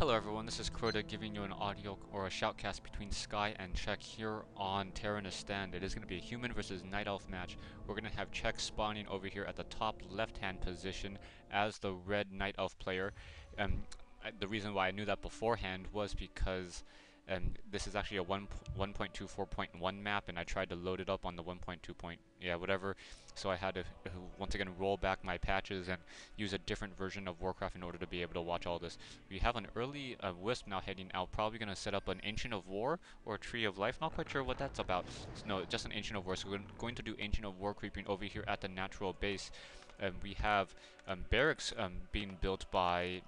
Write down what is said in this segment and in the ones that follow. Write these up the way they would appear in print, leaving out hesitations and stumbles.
Hello everyone, this is Crota giving you an audio or a shoutcast between Sky and Czech here on Terenas stand. It is going to be a human versus night elf match. We're going to have Czech spawning over here at the top left hand position as the red night elf player. The reason why I knew that beforehand was because this is actually a 1.24.1 map, and I tried to load it up on the 1.2. Yeah, whatever. So I had to once again roll back my patches and use a different version of Warcraft in order to be able to watch all this. We have an early Wisp now heading out, probably going to set up an Ancient of War or a Tree of Life. Not quite sure what that's about. So, no, just an Ancient of War. So we're going to do Ancient of War creeping over here at the natural base. We have barracks being built by,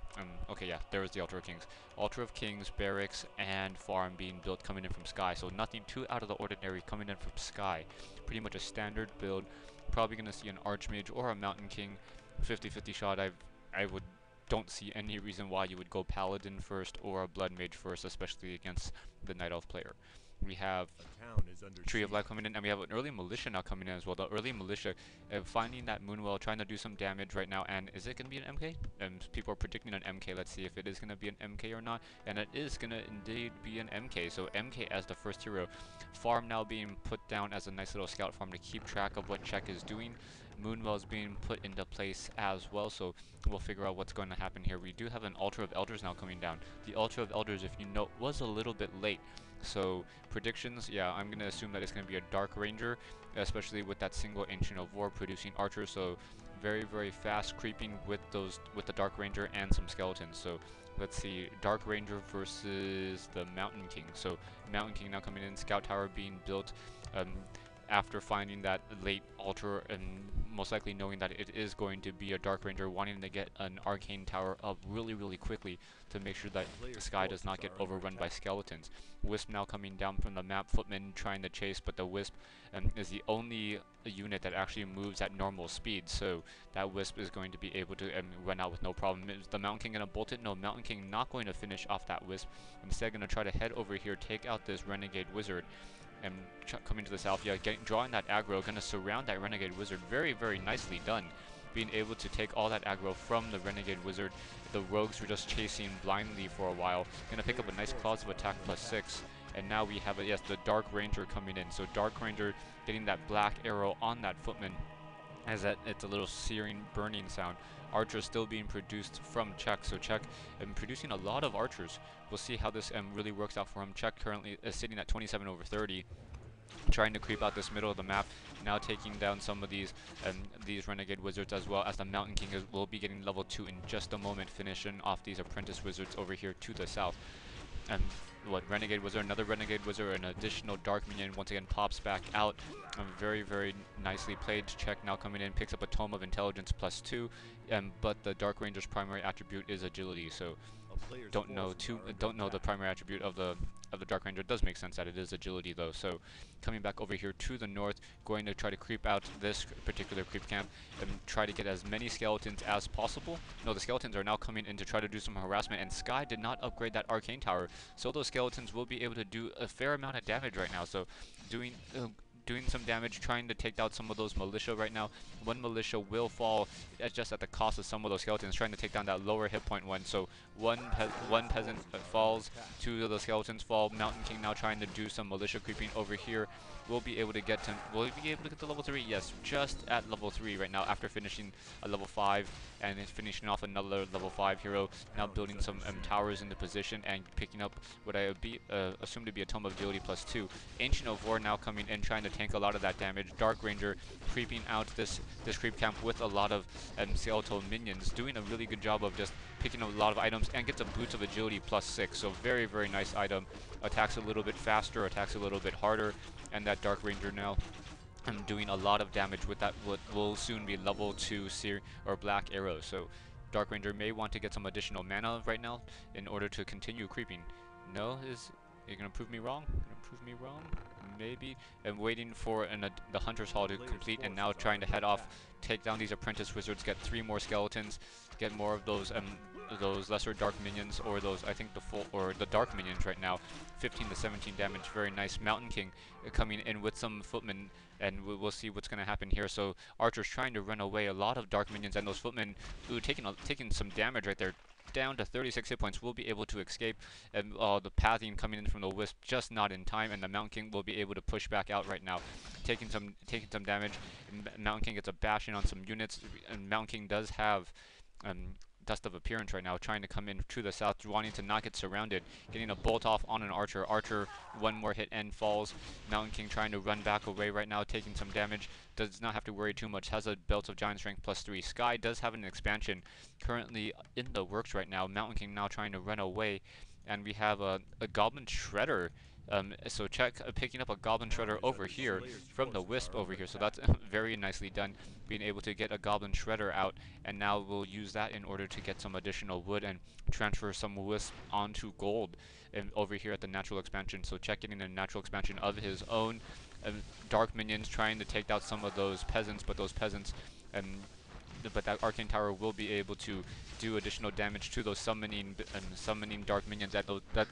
okay, yeah, there is the Altar of Kings. Altar of Kings, barracks, and farm being built coming in from Sky. So nothing too out of the ordinary coming in from Sky. Pretty much a standard build. Probably going to see an Archmage or a Mountain King. 50-50 shot. I don't see any reason why you would go Paladin first or a Blood Mage first, especially against the Night Elf player. We have Tree of Life coming in, and we have an early Militia now coming in as well. The early Militia finding that Moonwell, trying to do some damage right now. And is it going to be an MK? People are predicting an MK. Let's see if it is going to be an MK or not. And it is going to indeed be an MK. So MK as the first hero. Farm now being put down as a nice little scout farm to keep track of what Czech is doing. Moonwell is being put into place as well, so we'll figure out what's going to happen here. We do have an Altar of Elders now coming down. The Altar of Elders, if you note, was a little bit late. So predictions, yeah, I'm going to assume that it's going to be a Dark Ranger, especially with that single Ancient of War producing archers. So very, very fast creeping with the Dark Ranger and some skeletons. So let's see, Dark Ranger versus the Mountain King. So Mountain King now coming in, Scout Tower being built. After finding that late altar and most likely knowing that it is going to be a Dark Ranger, wanting to get an Arcane Tower up really, really quickly to make sure that Sky does not get overrun by skeletons. Wisp now coming down from the map, Footman trying to chase, but the Wisp is the only unit that actually moves at normal speed, so that Wisp is going to be able to run out with no problem. Is the Mountain King going to bolt it? No, Mountain King not going to finish off that Wisp. Instead going to try to head over here, take out this Renegade Wizard, and coming to the south, yeah, drawing that aggro, gonna surround that Renegade Wizard. Very, very nicely done. Being able to take all that aggro from the Renegade Wizard. The rogues were just chasing blindly for a while. Gonna pick up a nice Claws of Attack +6. And now we have, yes, the Dark Ranger coming in. So Dark Ranger getting that black arrow on that Footman, as that it's a little searing, burning sound. Archers still being produced from Czech, so Czech producing a lot of archers. We'll see how this really works out for him. Czech currently is sitting at 27/30, trying to creep out this middle of the map, now taking down some of these Renegade Wizards, as well as the Mountain King will be getting level 2 in just a moment, finishing off these Apprentice Wizards over here to the south. And what, Renegade Wizard, another Renegade Wizard, an additional Dark Minion once again pops back out. Very, very nicely played. Czech now coming in, picks up a Tome of Intelligence +2, but the Dark Ranger's primary attribute is Agility, so don't know the primary attribute of the Dark Ranger. It does make sense that it is Agility though. So coming back over here to the north, going to try to creep out this particular creep camp and try to get as many skeletons as possible. No, the skeletons are now coming in to try to do some harassment, and Sky did not upgrade that Arcane Tower, so those skeletons will be able to do a fair amount of damage right now. So doing some damage, trying to take out some of those militia right now. One militia will fall just at the cost of some of those skeletons, trying to take down that lower hit point one. So one peasant falls, two of the skeletons fall. Mountain King now trying to do some militia creeping over here. Will be able to get to level 3? Yes, just at level 3 right now after finishing a level 5 and finishing off another level 5 hero. Now building some towers into position and picking up what I assume to be a Tome of Agility +2. Ancient of War now coming in, trying to tank a lot of that damage. Dark Ranger creeping out this creep camp with a lot of skeletal minions, doing a really good job of just picking up a lot of items, and gets a Boots of Agility +6. So very, very nice item. Attacks a little bit faster, attacks a little bit harder, and that Dark Ranger now doing a lot of damage with that what will soon be level 2 or Black Arrow. So Dark Ranger may want to get some additional mana right now in order to continue creeping. No, you're gonna prove me wrong? Maybe. I'm waiting for the Hunter's Hall to complete, and now trying to head off, take down these Apprentice Wizards, get 3 more skeletons, get more of those lesser Dark Minions, or those, I think the Dark Minions right now. 15 to 17 damage, very nice. Mountain King coming in with some Footmen, and we'll see what's going to happen here. So Archer's trying to run away, a lot of Dark Minions, and those Footmen taking some damage right there. down to 36 hit points, will be able to escape. And the pathing coming in from the Wisp just not in time, and the Mountain King will be able to push back out right now, taking some damage. Mountain King gets a bash in on some units, and Mountain King does have Dust of Appearance right now, trying to come in to the south, wanting to not get surrounded, getting a bolt off on an archer. Archer, one more hit and falls. Mountain King trying to run back away right now, taking some damage. Does not have to worry too much. Has a Belt of Giant Strength +3. Sky does have an expansion currently in the works right now. Mountain King now trying to run away, and we have a Goblin Shredder. So check picking up a Goblin Shredder over here from the Wisp over here. So that's very nicely done, being able to get a Goblin Shredder out, and now we'll use that in order to get some additional wood and transfer some Wisp onto gold over here at the natural expansion. So check getting a natural expansion of his own. Dark minions trying to take out some of those peasants, but those peasants but that Arcane Tower will be able to do additional damage to those summoning dark minions that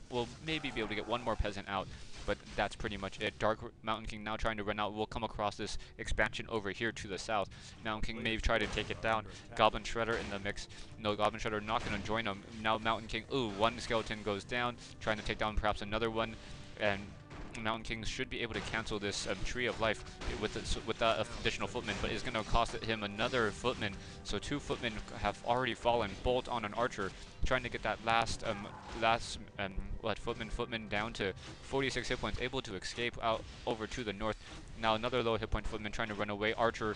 will maybe be able to get one more peasant out, but that's pretty much it. Dark Mountain King now trying to run out. We'll come across this expansion over here to the south. Mountain King may try to take it down. Goblin Shredder in the mix. No, Goblin Shredder not going to join him. Now Mountain King, one skeleton goes down, trying to take down perhaps another one, and Mountain King should be able to cancel this Tree of Life with that additional footman, but it's going to cost him another footman. So 2 footmen have already fallen. Bolt on an archer, trying to get that last footman down to 46 hit points, able to escape out over to the north. Now another low hit point footman trying to run away. Archer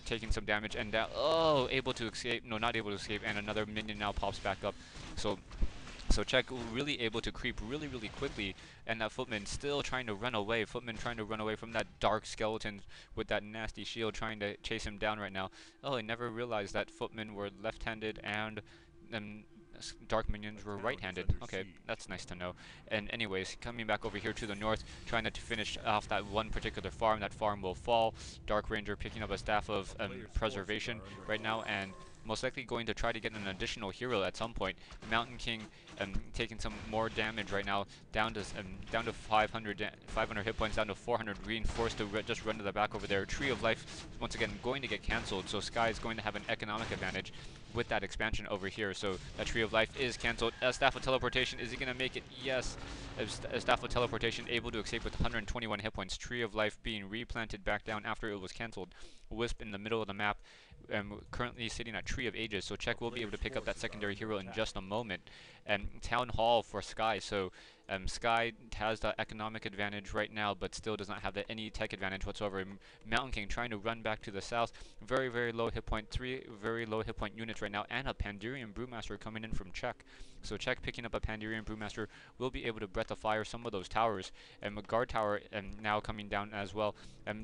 taking some damage, and able to escape. No, not able to escape, and another minion now pops back up. So check really able to creep really quickly, and that footman still trying to run away. Footman trying to run away from that dark skeleton with that nasty shield, trying to chase him down right now. Oh, I never realized that footmen were left-handed and dark minions were right-handed. Okay, that's nice to know. And anyways, coming back over here to the north, trying to finish off that one particular farm. That farm will fall. Dark Ranger picking up a Staff of Preservation right now, and most likely going to try to get an additional hero at some point. Mountain King taking some more damage right now, down to 500 hit points, down to 400. Reinforced to just run to the back over there. Tree of Life once again going to get cancelled, so Sky is going to have an economic advantage with that expansion over here. So that Tree of Life is cancelled. Staff of Teleportation, is he going to make it? Yes. Staff of Teleportation able to escape with 121 hit points. Tree of Life being replanted back down after it was cancelled. Wisp in the middle of the map, currently sitting at Tree of Ages, so Check will be able to pick up that secondary hero in just a moment. And Town Hall for Sky, so Sky has the economic advantage right now, but still does not have any tech advantage whatsoever. Mountain King trying to run back to the south, very low hit point, 3 very low hit point units right now, and a Pandurian Brewmaster coming in from Check. So Check picking up a Pandurian Brewmaster will be able to Breath of Fire some of those towers, and Guard Tower now coming down as well.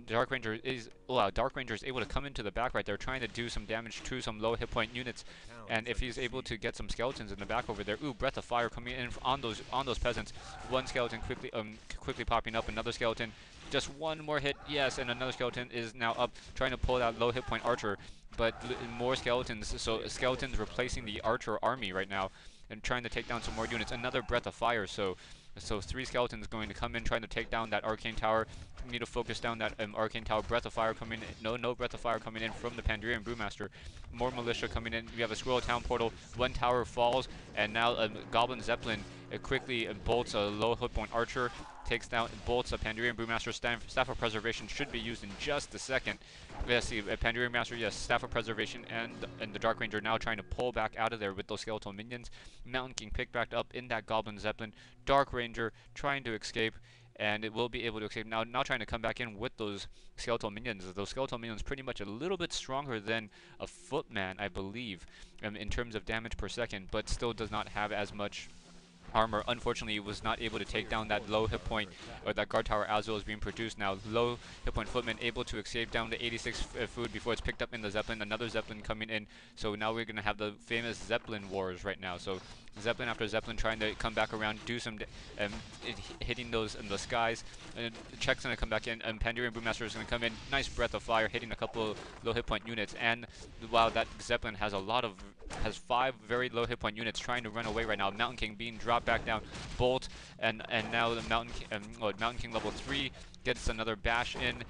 Dark Ranger is able to come into the back right there, trying to do some damage to some low hit point units. And if he's able to get some skeletons in the back over there, Breath of Fire coming in on those peasants. One skeleton quickly popping up, another skeleton, just one more hit, yes, and another skeleton is now up, trying to pull that low hit point archer, but more skeletons, so skeletons replacing the archer army right now, and trying to take down some more units. Another Breath of Fire, so 3 skeletons going to come in, trying to take down that Arcane Tower. We need to focus down that Arcane Tower. Breath of Fire coming in. No Breath of Fire coming in from the Pandurian Brewmaster. More Militia coming in. We have a Squirrel Town portal. One tower falls, and now Goblin Zeppelin quickly bolts a low hit point archer. Takes down, bolts a Pandurian Brewmaster. Staff of Preservation should be used in just a second. Yes, see, Pandurian Master, yes, Staff of Preservation, and the Dark Ranger now trying to pull back out of there with those skeletal minions. Mountain King picked back up in that Goblin Zeppelin. Dark Ranger trying to escape, and it will be able to escape. Now trying to come back in with those skeletal minions. Those skeletal minions pretty much a little bit stronger than a Footman, I believe, in terms of damage per second, but still does not have as much armor. Unfortunately, was not able to take down that low hit point, or that guard tower as well as being produced. Now low hit point footman able to escape down to 86 food before it's picked up in the Zeppelin. Another Zeppelin coming in, so now we're going to have the famous Zeppelin wars right now. So Zeppelin after Zeppelin trying to come back around, do some hitting those in the skies. Check's going to come back in, and Pandurian Brewmaster is going to come in. Nice breath of fire, hitting a couple low hit point units. And while that Zeppelin has 5 very low hit point units trying to run away right now. Mountain King being dropped back down, bolt, and now the Mountain King level 3 gets another bash in.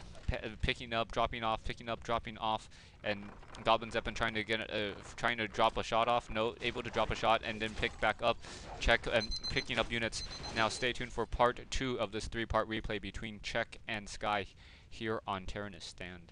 picking up, dropping off, picking up, dropping off, and Goblin Zeppelin trying to get trying to drop a shot off. No, able to drop a shot and then pick back up. Check and picking up units. Now stay tuned for part 2 of this 3-part replay between Czech and Sky here on Terenas Stand.